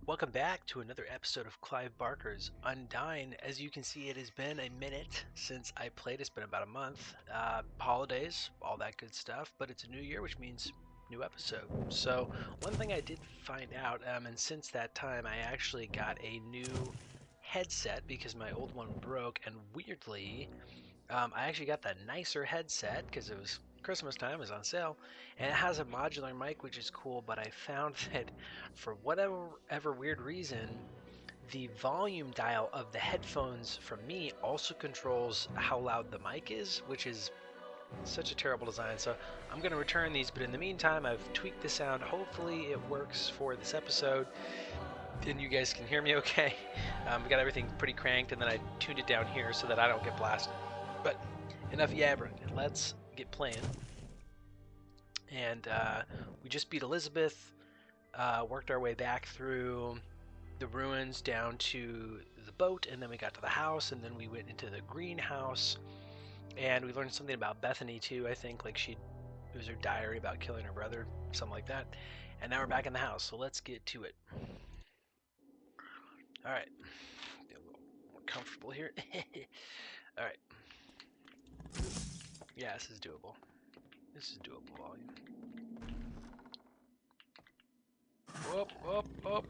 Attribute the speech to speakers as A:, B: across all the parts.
A: Welcome back to another episode of Clive Barker's Undying. As you can see, it has been a minute since I played. It's been about a month. Holidays, all that good stuff, but it's a new year, which means new episode. So, one thing I did find out, and since that time, I actually got a new headset because my old one broke, and weirdly, I actually got the nicer headset because it was Christmas time, it was on sale, and it has a modular mic, which is cool. But I found that for whatever weird reason, the volume dial of the headphones from me also controls how loud the mic is, which is such a terrible design. So I'm going to return these, but in the meantime, I've tweaked the sound. Hopefully, it works for this episode and you guys can hear me okay. We got everything pretty cranked, and then I tuned it down here so that I don't get blasted. But enough yabbering. Let's get playing. And we just beat Elizabeth, worked our way back through the ruins down to the boat, and then we got to the house, and then we went into the greenhouse, and we learned something about Bethany too. I think like it was her diary about killing her brother, something like that. And now we're back in the house, so let's get to it. All right, get a little more comfortable here. All right. Yeah, this is doable. This is doable volume. Whoop, whoop, whoop.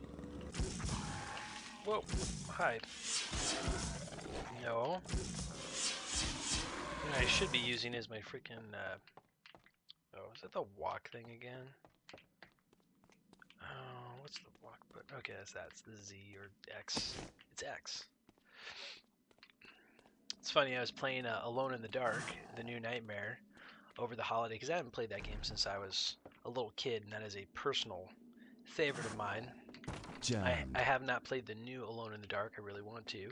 A: Whoop. Hide. No. What I should be using is my freaking, oh, is that the walk thing again? Oh, what's the walk button? Okay, that's that. It's the Z or X. It's X. It's funny, I was playing Alone in the Dark, the new Nightmare, over the holiday, because I haven't played that game since I was a little kid, and that is a personal favorite of mine. I have not played the new Alone in the Dark. I really want to.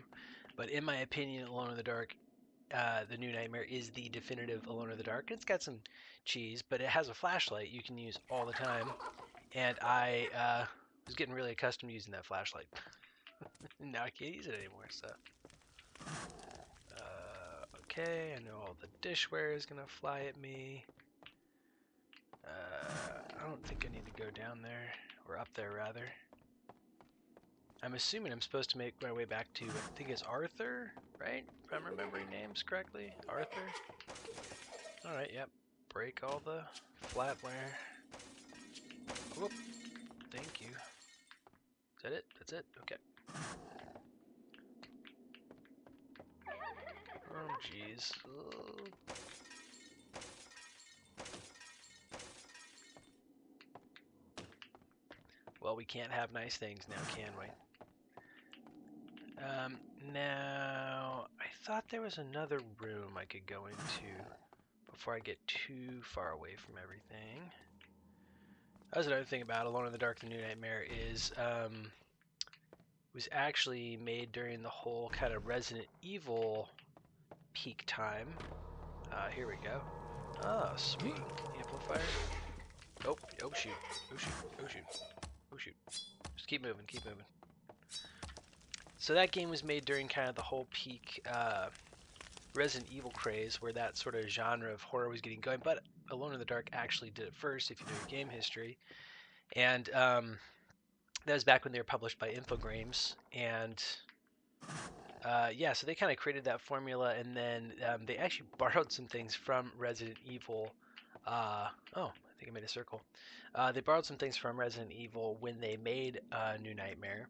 A: But in my opinion, Alone in the Dark, the new Nightmare is the definitive Alone in the Dark. It's got some cheese, but it has a flashlight you can use all the time. And I was getting really accustomed to using that flashlight. Now I can't use it anymore, so. Okay, I know all the dishware is going to fly at me. I don't think I need to go down there, or up there rather. I'm assuming I'm supposed to make my way back to, I think it's Arthur, right? If I'm remembering names correctly. Arthur? Alright, yep. Break all the flatware. Whoop. Thank you. Is that it? That's it? Okay. Oh, jeez. Well, we can't have nice things now, can we? Now, I thought there was another room I could go into before I get too far away from everything. That was another thing about Alone in the Dark, The New Nightmare is was actually made during the whole kind of Resident Evil peak time. Here we go. Oh, sweet. Amplifier. Oh, oh shoot. Oh shoot. Oh shoot. Oh shoot. Just keep moving, keep moving. So that game was made during kind of the whole peak Resident Evil craze, where that sort of genre of horror was getting going, but Alone in the Dark actually did it first, if you know your game history. And that was back when they were published by Infogrames, and yeah, so they kind of created that formula, and then they actually borrowed some things from Resident Evil. Oh, I think I made a circle. They borrowed some things from Resident Evil when they made New Nightmare,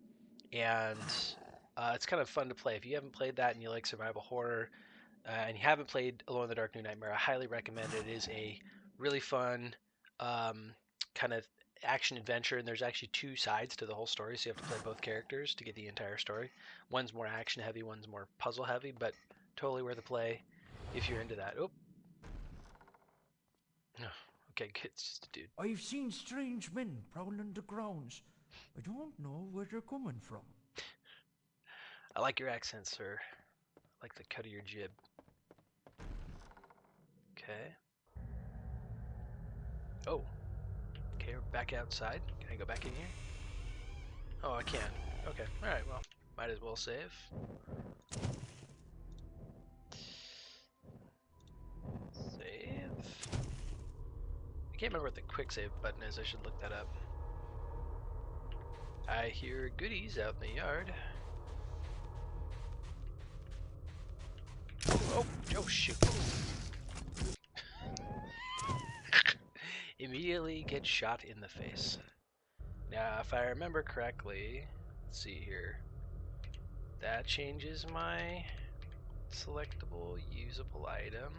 A: and it's kind of fun to play. If you haven't played that and you like survival horror, and you haven't played Alone in the Dark New Nightmare, I highly recommend it. It is a really fun kind of action adventure, and there's actually two sides to the whole story, so you have to play both characters to get the entire story. One's more action heavy, one's more puzzle heavy, but totally worth a play if you're into that. Oh, okay, good. It's just a dude.
B: I've seen strange men prowling the grounds. I don't know where they're coming from.
A: I like your accent, sir. I like the cut of your jib. Okay. Oh. Okay, we're back outside. Can I go back in here? Oh, I can. Okay. Alright, well, might as well save. Save. I can't remember what the quick save button is. I should look that up. I hear goodies out in the yard. Oh, oh shoot. Immediately get shot in the face. Now, if I remember correctly, let's see here. That changes my selectable usable item.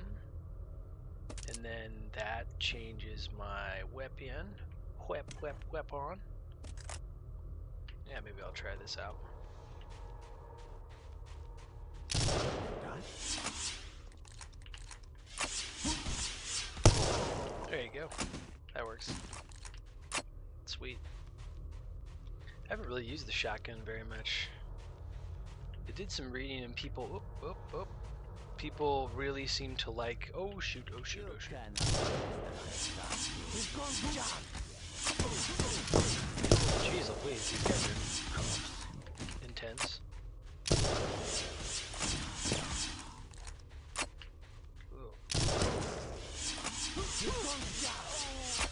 A: And then that changes my weapon. Weapon. Yeah, maybe I'll try this out. There you go. That works. Sweet. I haven't really used the shotgun very much. I did some reading and people... people really seem to like... Oh shoot, oh shoot, oh shoot. Jeez Louise, these guys are intense.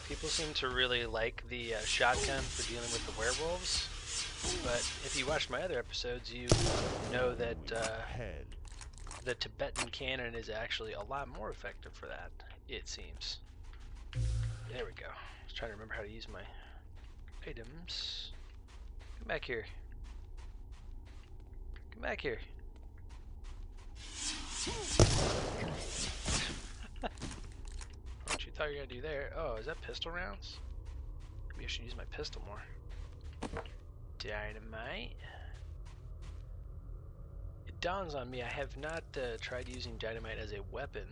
A: People seem to really like the shotgun for dealing with the werewolves, but if you watch my other episodes, you know that the Tibetan cannon is actually a lot more effective for that, it seems. There we go. I was trying to remember how to use my items. Come back here. Come back here. What you thought you were gonna do there? Oh, is that pistol rounds? Maybe I should use my pistol more. Dynamite. It dawns on me I have not tried using dynamite as a weapon.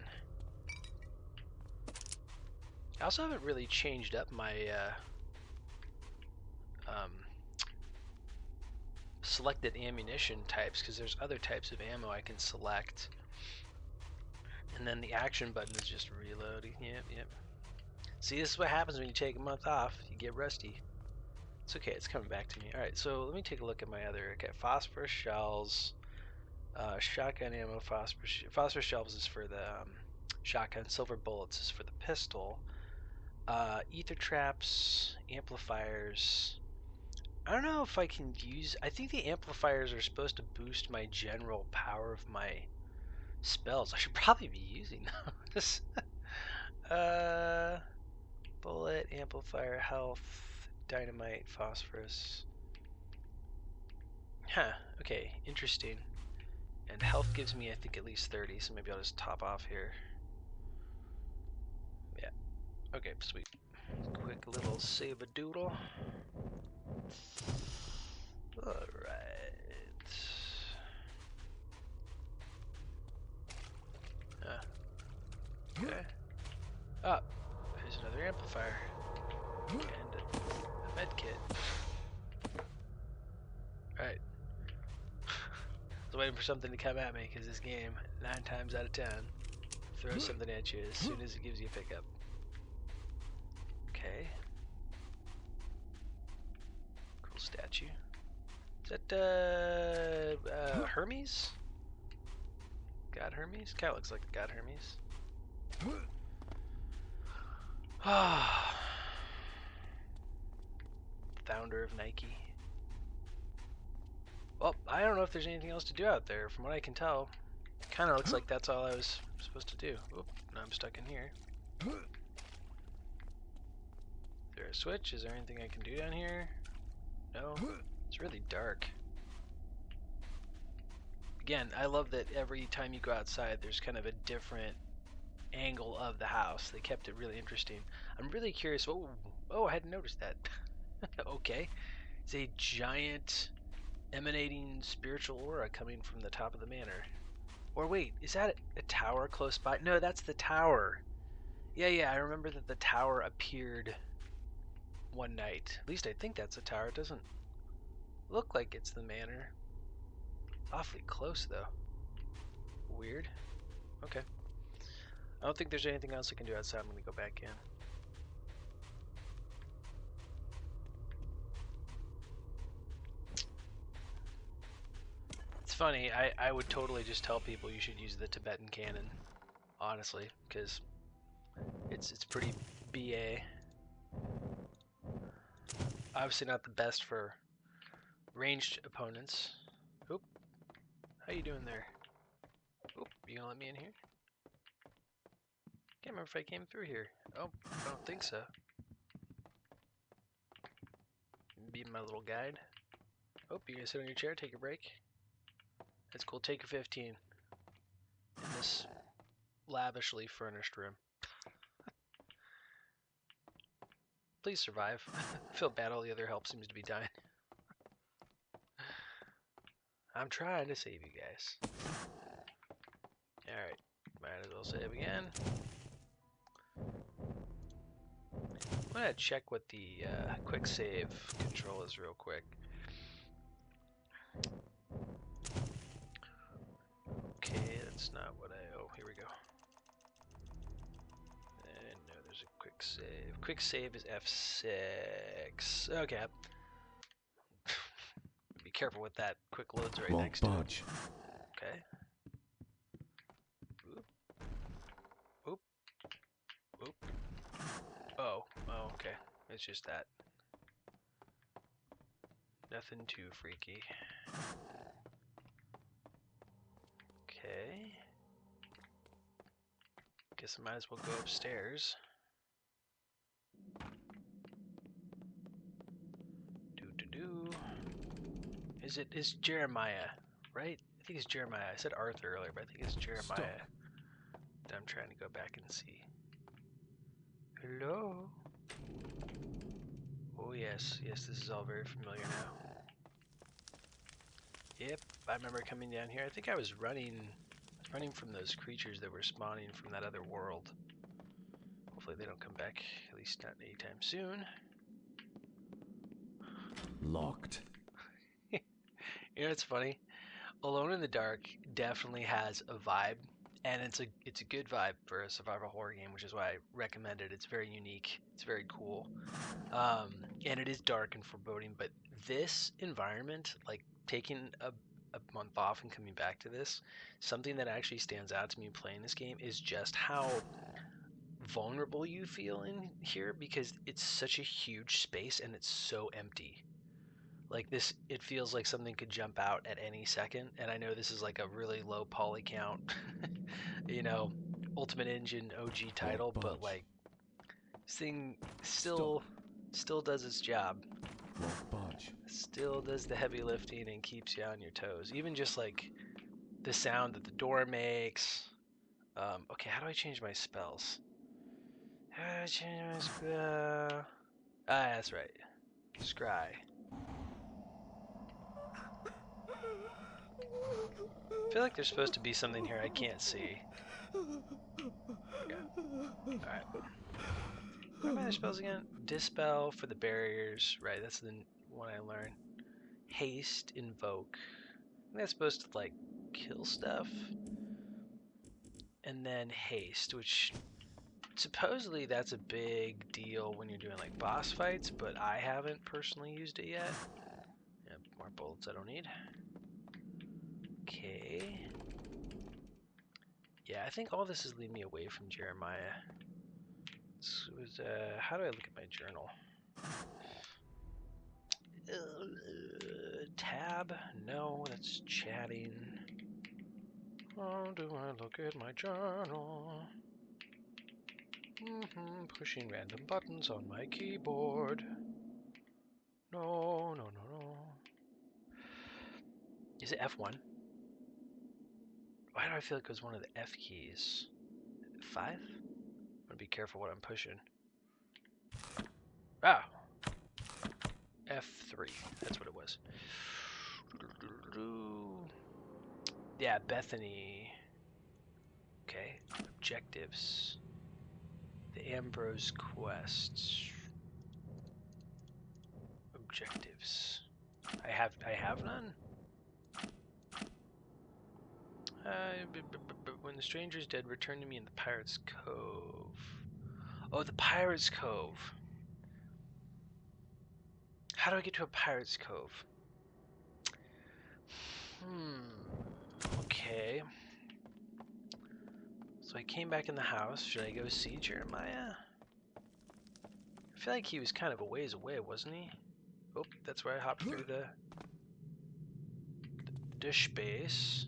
A: I also haven't really changed up my selected ammunition types, because there's other types of ammo I can select. And then the action button is just reloading. Yep. See, this is what happens when you take a month off. You get rusty. It's okay, it's coming back to me. Alright, so let me take a look at my other... Okay, phosphorus shells, shotgun ammo, phosphorus shells is for the shotgun, silver bullets is for the pistol, ether traps, amplifiers. I don't know if I can use... I think the amplifiers are supposed to boost my general power of my spells. I should probably be using those. Bullet, amplifier, health, dynamite, phosphorus. Huh, okay, interesting. And health gives me, I think, at least 30, so maybe I'll just top off here. Yeah, okay, sweet. Quick little save-a-doodle. Alright. Okay. Oh, there's another amplifier. And a med kit. Alright. I was waiting for something to come at me, because this game, 9 times out of 10, throws something at you as soon as it gives you a pickup. Okay. Cool statue. Is that, Hermes? God Hermes? Kinda looks like God Hermes. Founder of Nike. Well, I don't know if there's anything else to do out there. From what I can tell, kind of looks like that's all I was supposed to do. Oop, now I'm stuck in here. Is there a switch? Is there anything I can do down here? No? It's really dark. Again, I love that every time you go outside, there's kind of a different angle of the house. They kept it really interesting. I'm really curious. Oh, I hadn't noticed that. Okay. It's a giant emanating spiritual aura coming from the top of the manor. Or wait, is that a tower close by? No, that's the tower. Yeah, I remember that the tower appeared one night. At least I think that's a tower. It doesn't look like it's the manor. It's awfully close, though. Weird. Okay. I don't think there's anything else I can do outside. I'm going to go back in. It's funny, I would totally just tell people you should use the Tibetan cannon, honestly, because it's pretty BA. Obviously not the best for ranged opponents. Oop. How you doing there? Oop. You gonna let me in here? Can't remember if I came through here. Oh, I don't think so. Be my little guide. Oh, you gonna sit on your chair, take a break? That's cool. Take a 15 in this lavishly furnished room. Please survive. I feel bad all the other help seems to be dying. I'm trying to save you guys. Alright, might as well save again. I'm gonna check what the quick save control is real quick. Okay, that's not what I... Oh, here we go. And no, there's a quick save. Quick save is F6. Okay. Be careful with that. Quick load's right next to it. Okay. Oop. Oop. Oop. Oh. Oh, okay. It's just that. Nothing too freaky. Okay. Guess I might as well go upstairs. Do. Is Jeremiah, right? I think it's Jeremiah. I said Arthur earlier, but I think it's Jeremiah.
B: Stop.
A: That I'm trying to go back and see. Hello? Oh yes, yes, this is all very familiar now. Yep, I remember coming down here. I think I was running from those creatures that were spawning from that other world. Hopefully they don't come back, at least not anytime soon.
B: Locked.
A: You know, it's funny. Alone in the Dark definitely has a vibe, and it's a good vibe for a survival horror game, which is why I recommend it. It's very unique. It's very cool, and it is dark and foreboding. But this environment, like taking a month off and coming back to this, something that actually stands out to me playing this game is just how vulnerable you feel in here, because it's such a huge space and it's so empty. Like this, it feels like something could jump out at any second. And I know this is like a really low poly count, you know, Ultimate Engine OG title, but like this thing still does its job. Still does the heavy lifting and keeps you on your toes. Even just like the sound that the door makes. Okay, how do I change my spells? How do I change my spell? Ah, that's right. Scry. I feel like there's supposed to be something here I can't see. Okay. Alright. What are my other spells again? Dispel for the barriers. Right, that's the one I learned. Haste, invoke. I think that's supposed to, like, kill stuff. And then haste, which supposedly that's a big deal when you're doing, like, boss fights, but I haven't personally used it yet. Yeah, more bullets I don't need. Okay. Yeah, I think all this is leading me away from Jeremiah. How do I look at my journal? Tab? No, that's chatting. How do I look at my journal? Pushing random buttons on my keyboard. No. Is it F1? Why do I feel like it was one of the F keys? 5? I'm gonna be careful what I'm pushing. Ah! F3. That's what it was. Yeah, Bethany. Okay. Objectives. The Ambrose quests. Objectives. I have none. When the stranger is dead, return to me in the Pirate's Cove. Oh, the Pirate's Cove. How do I get to a Pirate's Cove? Okay. So I came back in the house. Should I go see Jeremiah? I feel like he was kind of a ways away, wasn't he? Oh, that's where I hopped through the dish space.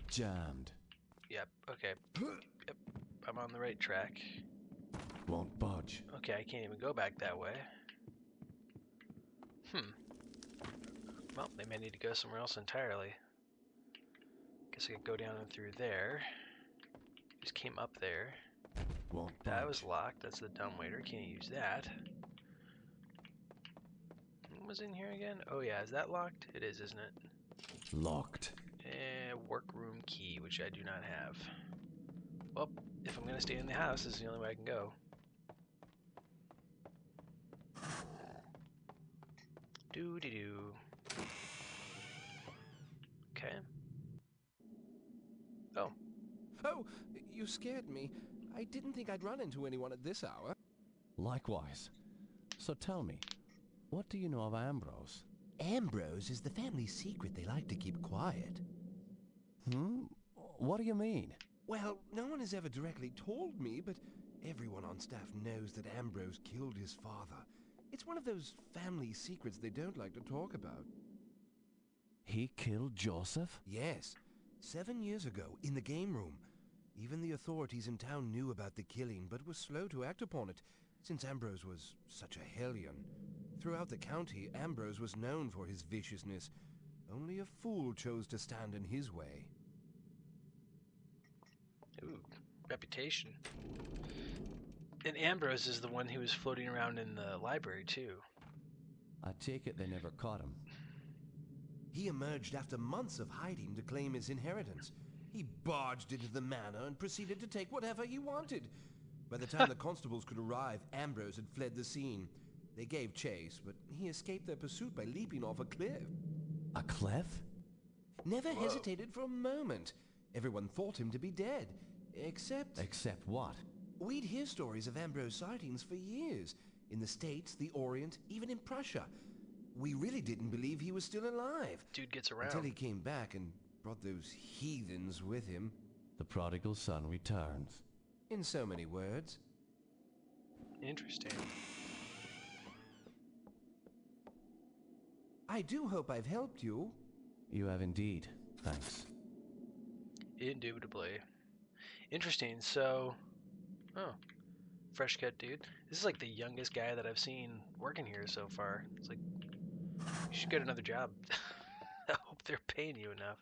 C: Jammed.
A: Yep, okay. Yep, I'm on the right track.
C: Won't budge.
A: Okay, I can't even go back that way. Well, they may need to go somewhere else entirely. Guess I could go down and through there. Just came up there.
C: Won't budge.
A: That was locked. That's the dumbwaiter. Can't use that. What was in here again? Oh yeah, is that locked? It is, isn't it?
C: Locked.
A: Workroom key, which I do not have. Well, if I'm gonna stay in the house, this is the only way I can go. Doo-dee-doo. Okay. Oh.
D: Oh, you scared me. I didn't think I'd run into anyone at this hour.
C: Likewise. So tell me, what do you know of Ambrose?
E: Ambrose is the family secret they like to keep quiet.
C: What do you mean?
D: Well, no one has ever directly told me, but everyone on staff knows that Ambrose killed his father. It's one of those family secrets they don't like to talk about.
C: He killed Joseph?
E: Yes, 7 years ago, in the game room. Even the authorities in town knew about the killing, but were slow to act upon it, since Ambrose was such a hellion. Throughout the county, Ambrose was known for his viciousness. Only a fool chose to stand in his way.
A: Ooh, reputation. And Ambrose is the one who was floating around in the library, too.
C: I take it they never caught him.
E: He emerged after months of hiding to claim his inheritance. He barged into the manor and proceeded to take whatever he wanted. By the time the constables could arrive, Ambrose had fled the scene. They gave chase, but he escaped their pursuit by leaping off a cliff.
C: A cliff?
E: Never hesitated for a moment. Everyone thought him to be dead, except...
C: Except what?
E: We'd hear stories of Ambrose sightings for years. In the States, the Orient, even in Prussia. We really didn't believe he was still alive.
A: Dude gets around.
E: Until he came back and brought those heathens with him.
C: The prodigal son returns.
E: In so many words.
A: Interesting.
E: I do hope I've helped you.
C: You have indeed. Thanks.
A: Indubitably. Interesting, so... Oh. Fresh cut dude. This is like the youngest guy that I've seen working here so far. It's like... You should get another job. I hope they're paying you enough.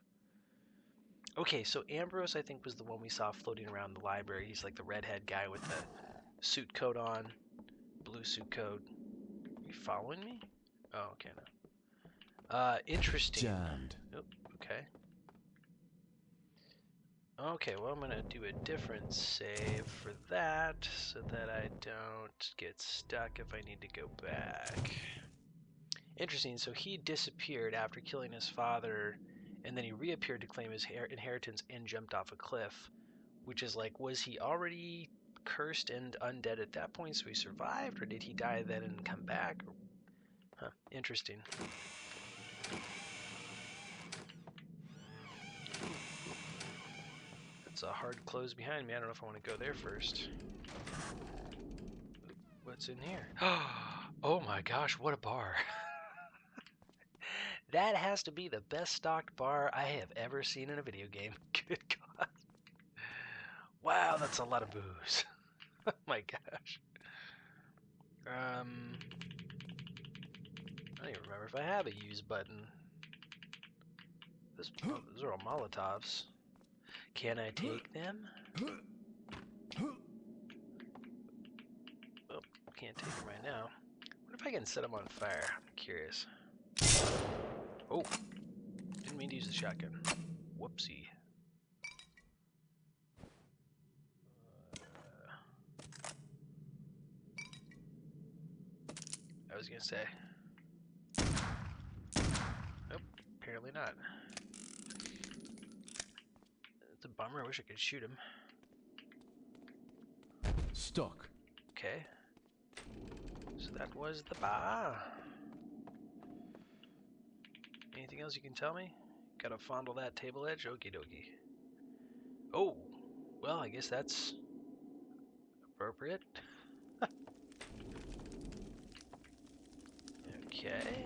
A: Okay, so Ambrose, I think, was the one we saw floating around the library. He's like the redhead guy with the suit coat on. Blue suit coat. Are you following me? Oh, okay, no. Interesting.
C: Jammed.
A: Oh, okay. Okay, well, I'm going to do a different save for that so that I don't get stuck if I need to go back. Interesting, so he disappeared after killing his father, and then he reappeared to claim his inheritance and jumped off a cliff, which is like, was he already cursed and undead at that point, so he survived, or did he die then and come back? Huh, interesting. That's a hard close behind me. I don't know if I want to go there first. What's in here? Oh my gosh, what a bar. That has to be the best stocked bar I have ever seen in a video game. Good God. Wow, that's a lot of booze. Oh my gosh. I don't even remember if I have a use button. Those are all Molotovs. Can I take them? Oh, can't take them right now. What if I can set them on fire? I'm curious. Oh, didn't mean to use the shotgun. Whoopsie. I was gonna say. Nope, apparently not. It's a bummer. I wish I could shoot him.
C: Stuck.
A: Okay. So that was the bar. Anything else you can tell me? Gotta fondle that table edge? Okie dokie. Oh, well, I guess that's appropriate. Okay.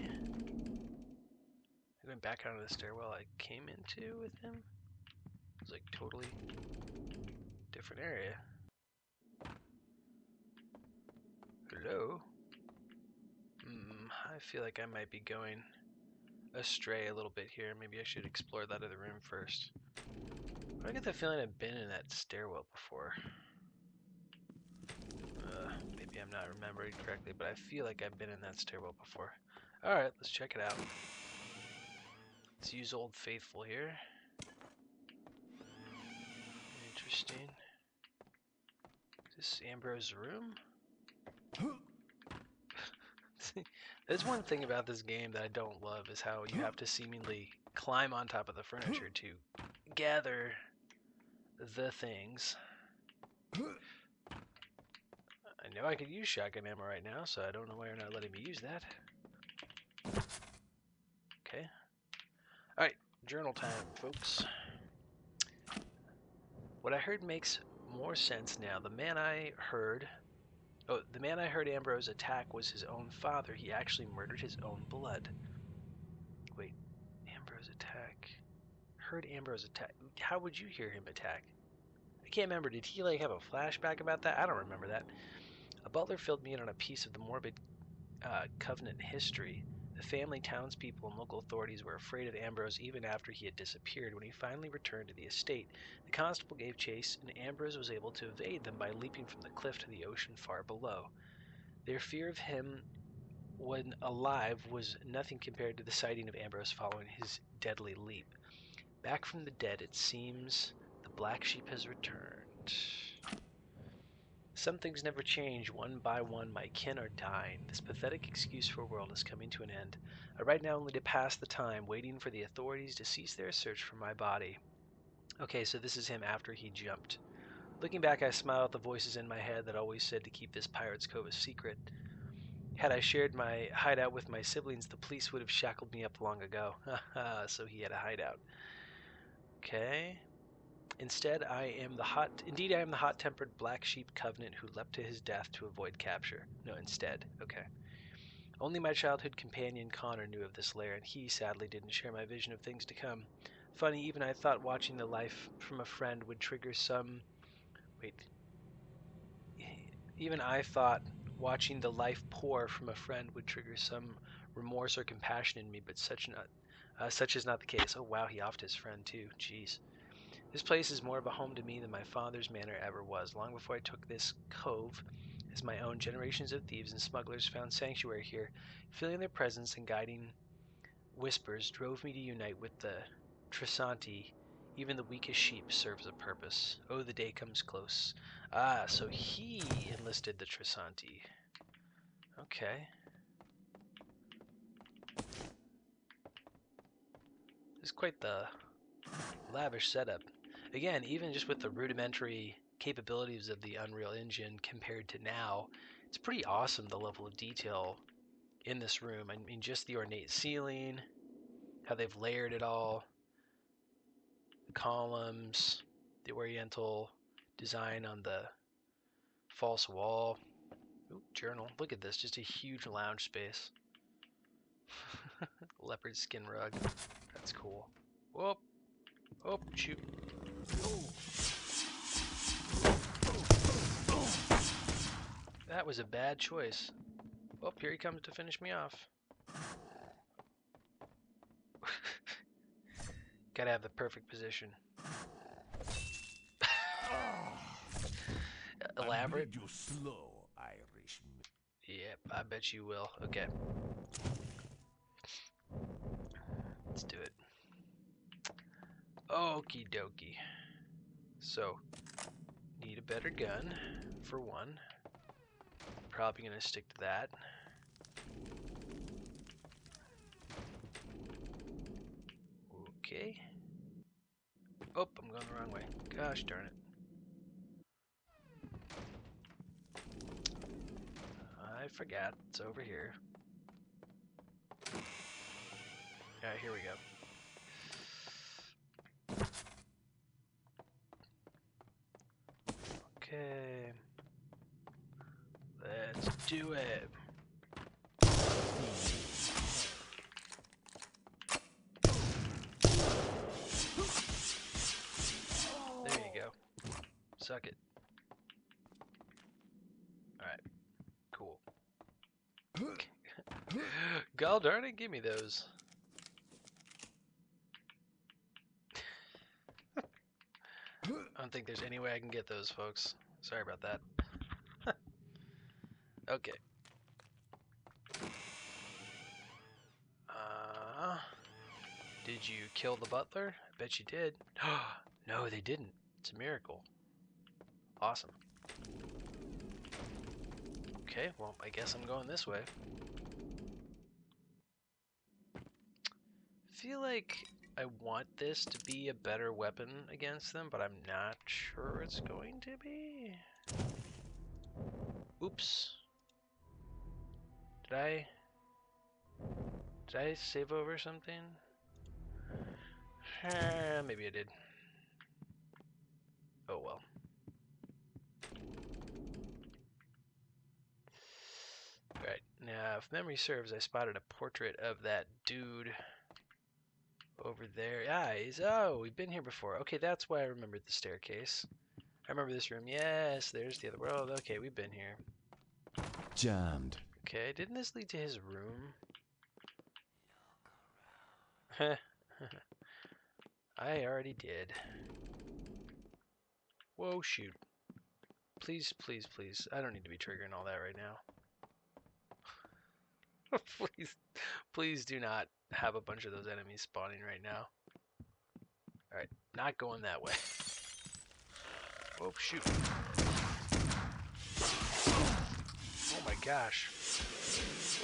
A: I'm Going back out of the stairwell I came into with him. It was like totally different area. Hello? I feel like I might be going astray a little bit here. Maybe I should explore that other room first. But I get the feeling I've been in that stairwell before. Maybe I'm not remembering correctly, but I feel like I've been in that stairwell before. Alright, let's check it out. Let's use Old Faithful here. Interesting. Is this Ambrose's room? There's one thing about this game that I don't love is how you have to seemingly climb on top of the furniture to gather the things. I know I could use shotgun ammo right now, so I don't know why you're not letting me use that. Okay. Alright, journal time, folks. What I heard makes more sense now. The man I heard Ambrose attack was his own father. He actually murdered his own blood. Wait, Ambrose attack. Heard Ambrose attack. How would you hear him attack? I can't remember. Did he like have a flashback about that? I don't remember that. A butler filled me in on a piece of the morbid Covenant history. The family, townspeople, and local authorities were afraid of Ambrose even after he had disappeared. When he finally returned to the estate, the constable gave chase, and Ambrose was able to evade them by leaping from the cliff to the ocean far below. Their fear of him when alive was nothing compared to the sighting of Ambrose following his deadly leap. Back from the dead, it seems the black sheep has returned. Some things never change. One by one, my kin are dying. This pathetic excuse for a world is coming to an end. I write now only to pass the time, waiting for the authorities to cease their search for my body. Okay, so this is him after he jumped. Looking back, I smile at the voices in my head that always said to keep this Pirate's Cove a secret. Had I shared my hideout with my siblings, the police would have shackled me up long ago. Haha, so he had a hideout. Okay. Instead, I am the hot-tempered black sheep Covenant who leapt to his death to avoid capture. No, instead. Okay. Only my childhood companion Connor knew of this lair, and he sadly didn't share my vision of things to come. Funny, even I thought watching the life from a friend would trigger some... Even I thought watching the life pour from a friend would trigger some remorse or compassion in me, but such is not the case. Oh wow, he offed his friend too. Jeez. This place is more of a home to me than my father's manor ever was. Long before I took this cove as my own, generations of thieves and smugglers found sanctuary here. Feeling their presence and guiding whispers drove me to unite with the Trisanti. Even the weakest sheep serves a purpose. Oh, the day comes close. Ah, so he enlisted the Trisanti. Okay. This is quite the lavish setup. Again, even just with the rudimentary capabilities of the Unreal Engine compared to now, it's pretty awesome the level of detail in this room. I mean, just the ornate ceiling, how they've layered it all, the columns, the oriental design on the false wall. Ooh, journal. Look at this, just a huge lounge space. Leopard skin rug. That's cool. Whoop. Oh, shoot. That was a bad choice. Oh, here he comes to finish me off. Gotta have the perfect position. Elaborate.
B: You slow, Irishman.
A: Yep, I bet you will. Okay. Let's do it. Okie dokie. So, need a better gun, for one. Probably gonna stick to that. Okay. Oh, I'm going the wrong way. Gosh darn it. I forgot. It's over here. Alright, here we go. Okay. Let's do it. suck it. Alright, cool. God darn it, give me those. I don't think there's any way I can get those, folks. Sorry about that. Okay. Did you kill the butler? I bet you did. No, they didn't. It's a miracle. Awesome. Okay, well, I guess I'm going this way. I feel like I want this to be a better weapon against them, but I'm not sure it's going to be. Oops. Did I save over something? Maybe I did. Oh well. Alright, now if memory serves, I spotted a portrait of that dude over there. Ah, we've been here before. Okay, that's why I remembered the staircase. I remember this room. Yes, there's the other world. Okay, we've been here.
C: Jammed.
A: Okay, didn't this lead to his room? I already did. Whoa, shoot. Please, please, please. I don't need to be triggering all that right now. Please, please do not have a bunch of those enemies spawning right now. Alright, not going that way. Oh, shoot. Oh my gosh.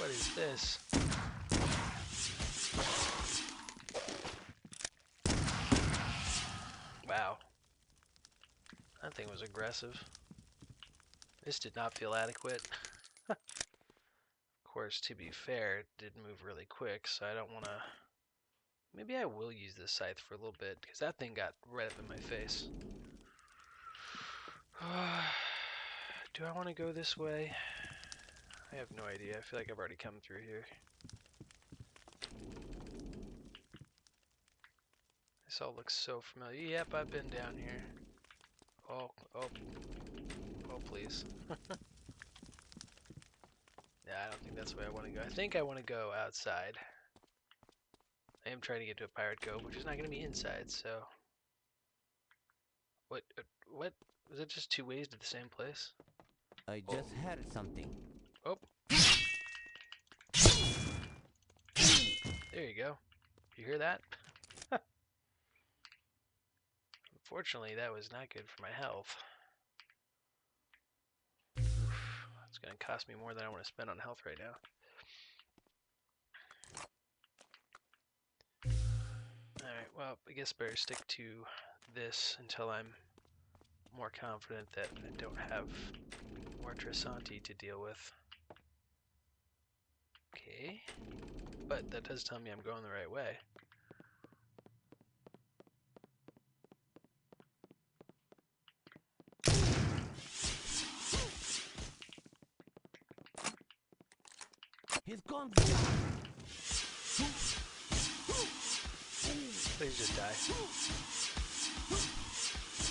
A: What is this? Wow. That thing was aggressive. This did not feel adequate. Of course, to be fair, it did move really quick, so I don't want to... Maybe I will use this scythe for a little bit, because that thing got right up in my face. Do I want to go this way? I have no idea. I feel like I've already come through here. This all looks so familiar. Yep, I've been down here. Oh, please. Yeah, I don't think that's where I want to go. I think I want to go outside. I am trying to get to a pirate cove, which is not going to be inside, so... What? Was it just two ways to the same place?
F: I just heard something.
A: Oh. There you go. You hear that? Unfortunately, that was not good for my health. It's going to cost me more than I want to spend on health right now. Alright, well, I guess better stick to this until I'm more confident that I don't have more Tresanti to deal with. Okay. But that does tell me I'm going the right way.
F: He's gone.
A: Please just die.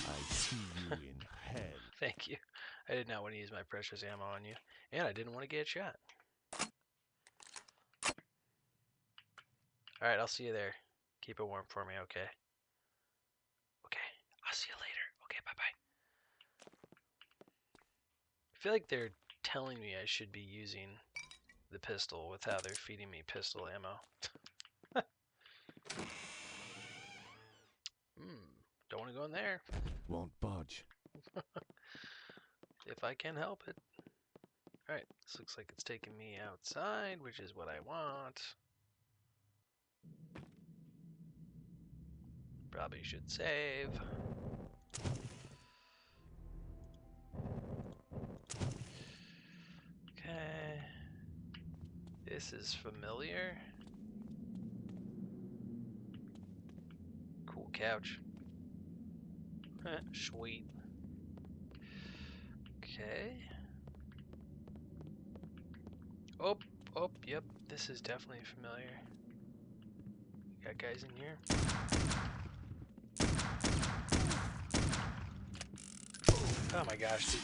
C: I see you in hell.
A: Thank you. I did not want to use my precious ammo on you. And I didn't want to get shot. Alright, I'll see you there. Keep it warm for me, okay? Okay, I'll see you later. Okay, bye-bye. I feel like they're telling me I should be using the pistol with how they're feeding me pistol ammo. Don't want to go in there.
C: Won't budge.
A: If I can help it. Alright, this looks like it's taking me outside, which is what I want. Probably should save. Okay. This is familiar. Cool couch. Sweet. Okay. Oh, yep. This is definitely familiar. Got guys in here. Oh my gosh, dude.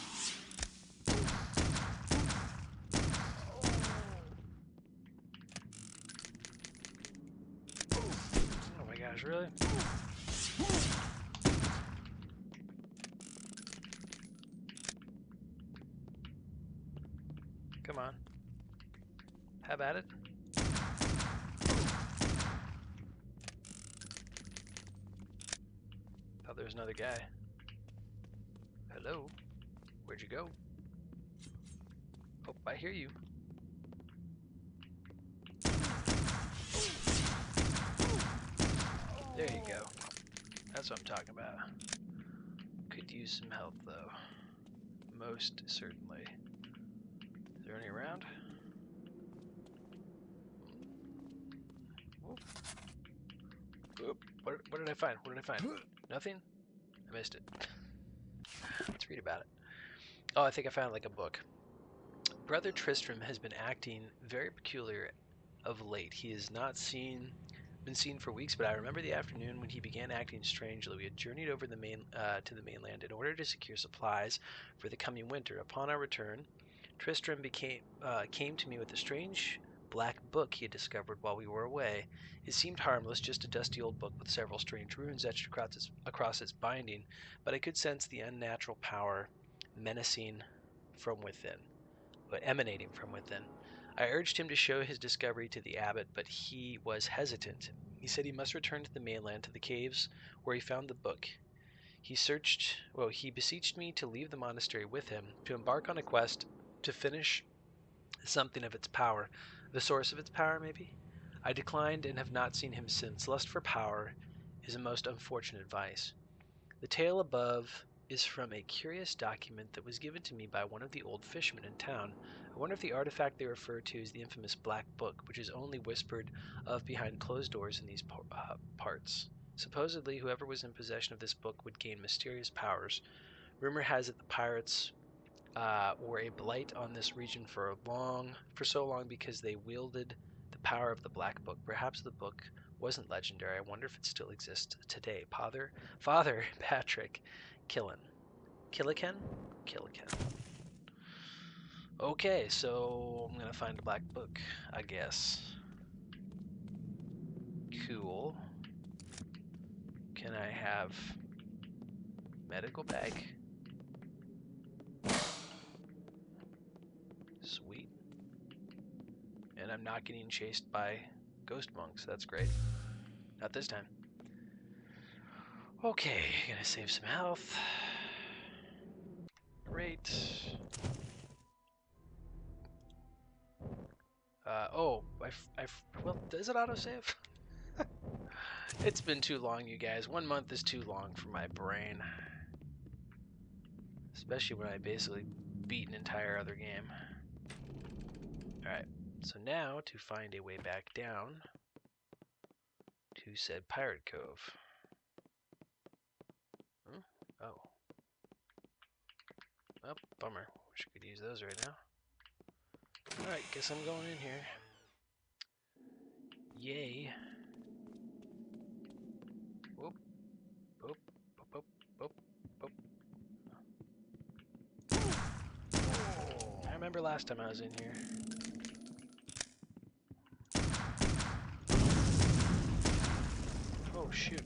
A: Oh my gosh, really? Come on. Have at it. Thought there was another guy. Hello? Where'd you go? Oh, I hear you. There you go. That's what I'm talking about. Could use some help, though. Most certainly. Is there any around? Whoop. Whoop. What did I find? What did I find? Nothing? I missed it. Let's read about it. Oh, I think I found like a book. Brother Tristram has been acting very peculiar of late. He has not been seen for weeks, but I remember the afternoon when he began acting strangely. We had journeyed over to the mainland in order to secure supplies for the coming winter. Upon our return, Tristram came to me with a strange black book he had discovered while we were away. It seemed harmless, just a dusty old book with several strange runes etched across its binding, but I could sense the unnatural power menacing from within, but emanating from within. I urged him to show his discovery to the abbot, but he was hesitant. He said he must return to the mainland, to the caves where he found the book. He beseeched me to leave the monastery with him, to embark on a quest to finish something of its power, the source of its power, maybe? I declined and have not seen him since. Lust for power is a most unfortunate vice. The tale above is from a curious document that was given to me by one of the old fishermen in town. I wonder if the artifact they refer to is the infamous Black Book, which is only whispered of behind closed doors in these parts. Supposedly, whoever was in possession of this book would gain mysterious powers. Rumor has it the pirates were a blight on this region for so long because they wielded the power of the Black Book. Perhaps the book wasn't legendary. I wonder if it still exists today. Father Patrick Killican? Okay, so I'm gonna find a black book, I guess. Cool. Can I have medical bag? Sweet. And I'm not getting chased by ghost monks. That's great. Not this time. Okay, gonna save some health. Great. Well, does it autosave? It's been too long, you guys. 1 month is too long for my brain. Especially when I basically beat an entire other game. Alright, so now to find a way back down to said Pirate Cove. Oh. Oh, bummer. Wish I could use those right now. Alright, guess I'm going in here. Yay. Whoop. Whoop. Whoop. Whoop. Whoop. I remember last time I was in here. Oh, shoot.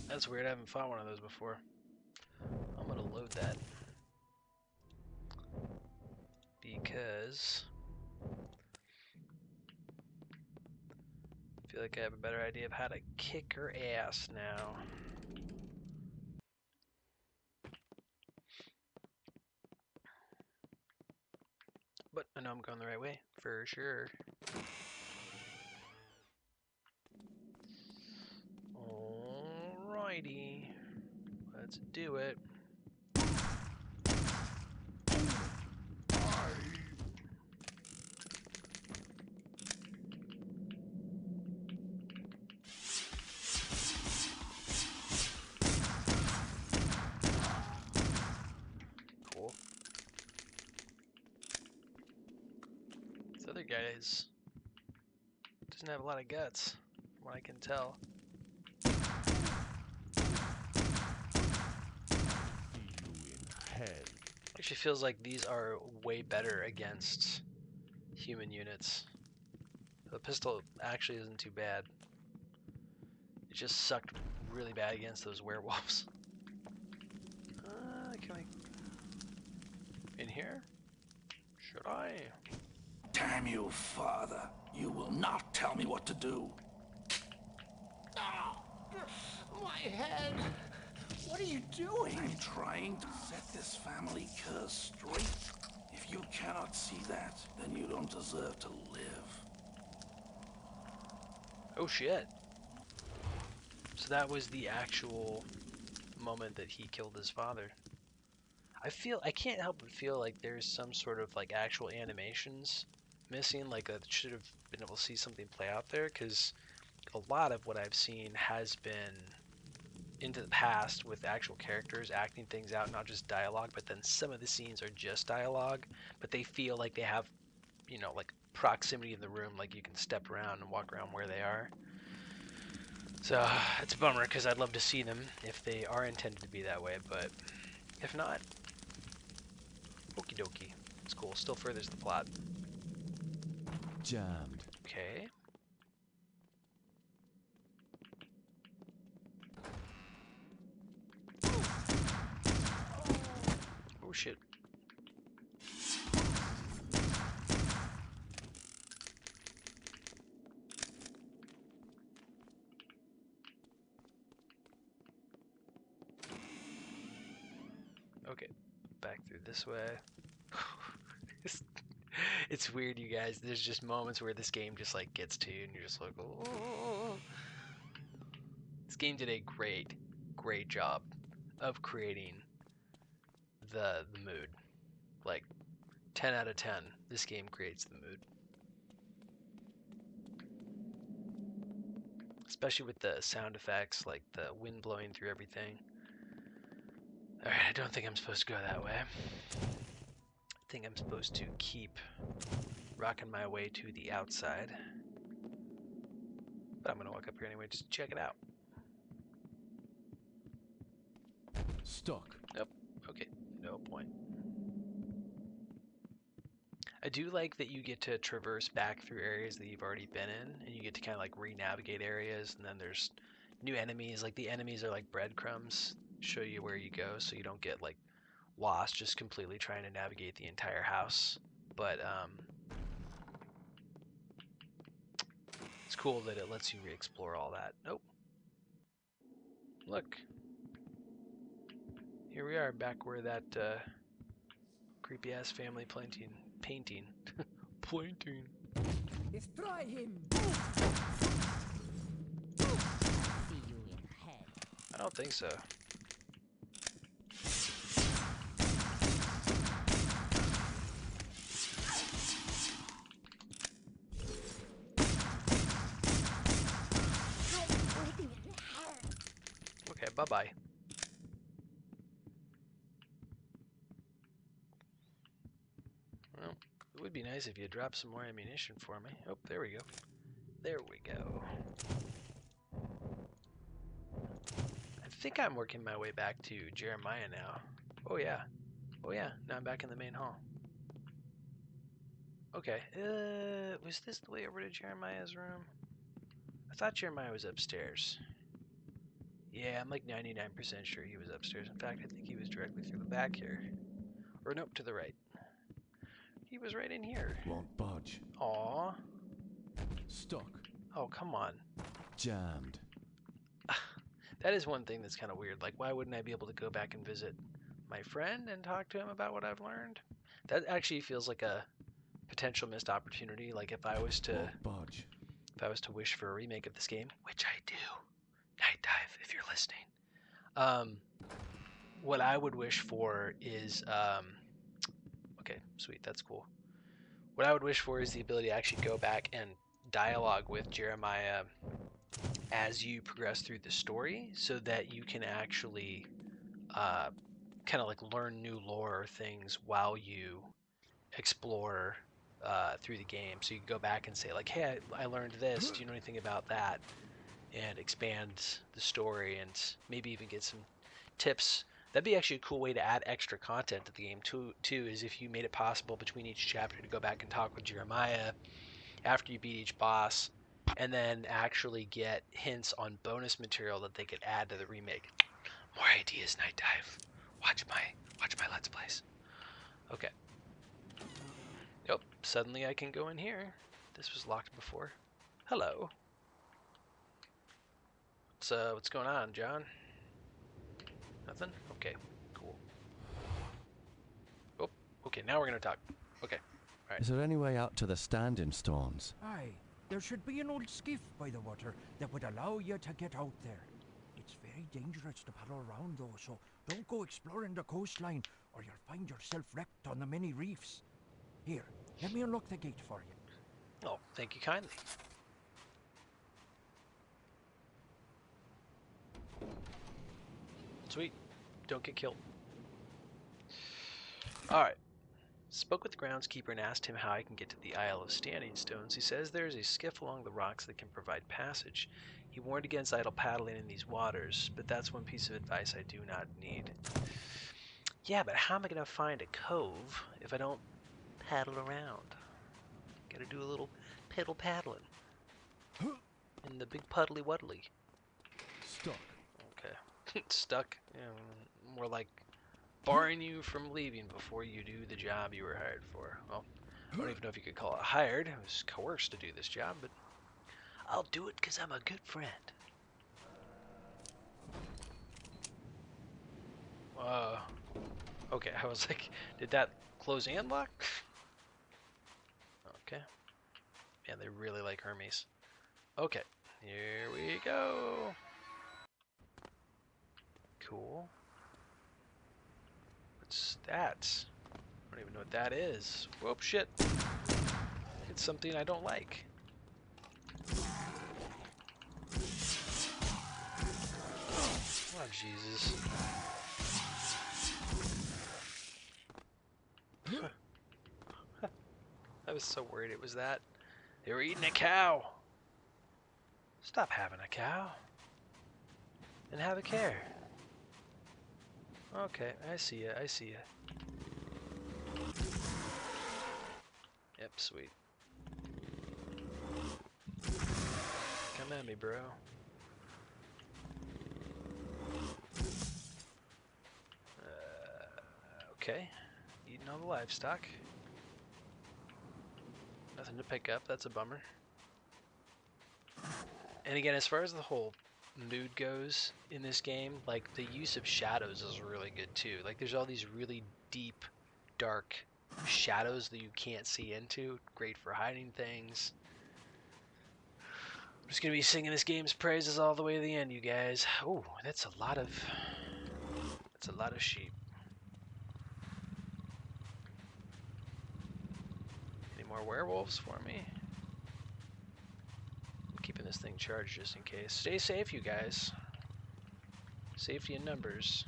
A: That's weird, I haven't fought one of those before. I'm gonna load that. Because I feel like I have a better idea of how to kick her ass now. But I know I'm going the right way, for sure. Alrighty. Let's do it. other guy doesn't have a lot of guts, from what I can tell.
C: See you in hell.
A: Actually feels like these are way better against human units. The pistol actually isn't too bad. It just sucked really bad against those werewolves. Can I... in here? Should I?
G: Damn you, Father. You will not tell me what to do.
F: My head! What are you doing?
G: I'm trying to set this family curse straight. If you cannot see that, then you don't deserve to live.
A: Oh shit. So that was the actual moment that he killed his father. I can't help but feel like there's some sort of like actual animations missing, like I should have been able to see something play out there, because a lot of what I've seen has been into the past with actual characters acting things out, not just dialogue, but then some of the scenes are just dialogue, but they feel like they have, you know, like proximity in the room, like you can step around and walk around where they are. So it's a bummer, because I'd love to see them if they are intended to be that way, but if not, okie dokie. It's cool. Still furthers the plot.
C: Jammed.
A: Okay. Oh shit. Okay, back through this way. It's weird, you guys. There's just moments where this game just like gets to you and you're just like, oh. This game did a great job of creating the mood. Like 10 out of 10, this game creates the mood. Especially with the sound effects, like the wind blowing through everything. Alright, I don't think I'm supposed to go that way. I think I'm supposed to keep rocking my way to the outside. But I'm gonna walk up here anyway just to check it out.
C: Stuck.
A: Nope. Okay, no point. I do like that you get to traverse back through areas that you've already been in, and you get to kind of like re-navigate areas, and then there's new enemies. Like the enemies are like breadcrumbs, show you where you go, so you don't get like lost just completely trying to navigate the entire house. But it's cool that it lets you re-explore all that. Nope. Look. Here we are, back where that creepy ass family painting. Painting.
B: Destroy him!
H: See you in hell.
A: I don't think so.
H: Waiting in hell.
A: Okay, bye-bye. Well, it would be nice if you dropped some more ammunition for me. Oh, there we go. There we go. I think I'm working my way back to Jeremiah now. Oh yeah. Oh yeah, now I'm back in the main hall. Okay, was this the way over to Jeremiah's room? I thought Jeremiah was upstairs. Yeah, I'm like 99% sure he was upstairs. In fact, I think he was directly through the back here. Or nope, to the right. He was right in here.
C: Won't budge.
A: Aww.
C: Stuck.
A: Oh, come on.
C: Jammed.
A: That is one thing that's kind of weird. Like, why wouldn't I be able to go back and visit my friend and talk to him about what I've learned? That actually feels like a potential missed opportunity. Like, if I was to
C: Won't budge.
A: wish for a remake of this game, which I do, Night Dive, if you're listening, what I would wish for is, okay, sweet, that's cool. What I would wish for is the ability to actually go back and dialogue with Jeremiah as you progress through the story, so that you can actually kind of like learn new lore or things while you explore through the game. So you can go back and say like, hey, I learned this. Do you know anything about that? And expand the story and maybe even get some tips. That'd be actually a cool way to add extra content to the game too, is if you made it possible between each chapter to go back and talk with Jeremiah after you beat each boss, and then actually get hints on bonus material that they could add to the remake. More ideas, Night Dive. Watch my Let's Plays. Okay. Yep, suddenly I can go in here. This was locked before. Hello. What's going on, John? Nothing? Okay, cool. Oh, okay, now we're gonna talk. Okay, alright.
C: Is there any way out to the standing stones?
B: Aye, there should be an old skiff by the water that would allow you to get out there. It's very dangerous to paddle around though, so don't go exploring the coastline or you'll find yourself wrecked on the many reefs. Here, let me unlock the gate for you.
A: Oh, thank you kindly. Sweet. Don't get killed. Alright. Spoke with the groundskeeper and asked him how I can get to the Isle of Standing Stones. He says there is a skiff along the rocks that can provide passage. He warned against idle paddling in these waters, but that's one piece of advice I do not need. Yeah, but how am I going to find a cove if I don't paddle around? Gotta do a little pedal paddling. In the big puddly wuddly.
C: Stuck.
A: Okay. Stuck. Yeah, more like barring you from leaving before you do the job you were hired for. Well, I don't even know if you could call it hired. I was coerced to do this job, but I'll do it because I'm a good friend. Okay, I was like, did that close and lock? Okay. Man, they really like Hermes. Okay, here we go. Cool. What's that? I don't even know what that is. Whoop, shit. It's something I don't like. Oh, Jesus. I was so worried it was that. They were eating a cow. Stop having a cow. And have a care. Okay, I see ya, I see ya. Yep, sweet. Come at me, bro. Okay. Eating all the livestock. Nothing to pick up, that's a bummer. And again, as far as the whole mood goes in this game, like the use of shadows is really good too. Like there's all these really deep, dark shadows that you can't see into. Great for hiding things. I'm just gonna be singing this game's praises all the way to the end, you guys. Oh, that's a lot of sheep. Any more werewolves for me? Keeping this thing charged just in case. Stay safe, you guys. Safety in numbers.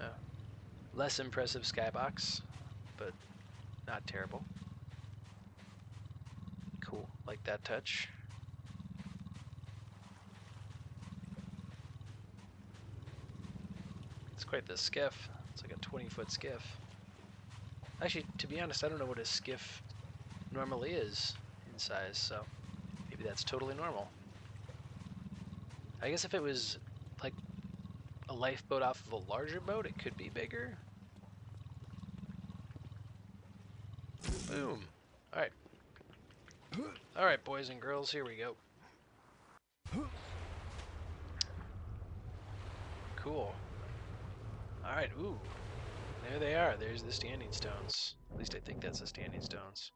A: Oh. Less impressive skybox, but not terrible. Cool, like that touch. It's quite the skiff. It's like a 20-foot skiff. Actually, to be honest, I don't know what a skiff normally is in size, so maybe that's totally normal. I guess if it was like a lifeboat off of a larger boat, it could be bigger. Boom. Alright. Alright, boys and girls, here we go. Cool. Alright, ooh. There they are. There's the standing stones. At least I think that's the standing stones.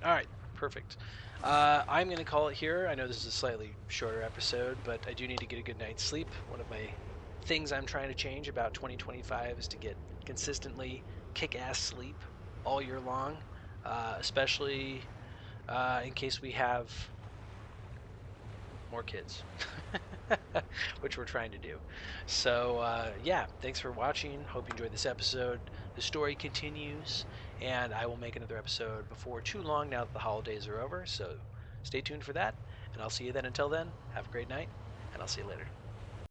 A: Alright, perfect. I'm going to call it here. I know this is a slightly shorter episode, but I do need to get a good night's sleep. One of my things I'm trying to change about 2025 is to get consistently kick-ass sleep all year long, especially in case we have more kids. which we're trying to do. So, yeah, thanks for watching. Hope you enjoyed this episode. The story continues, and I will make another episode before too long now that the holidays are over. So, stay tuned for that, and I'll see you then. Until then, have a great night, and I'll see you later.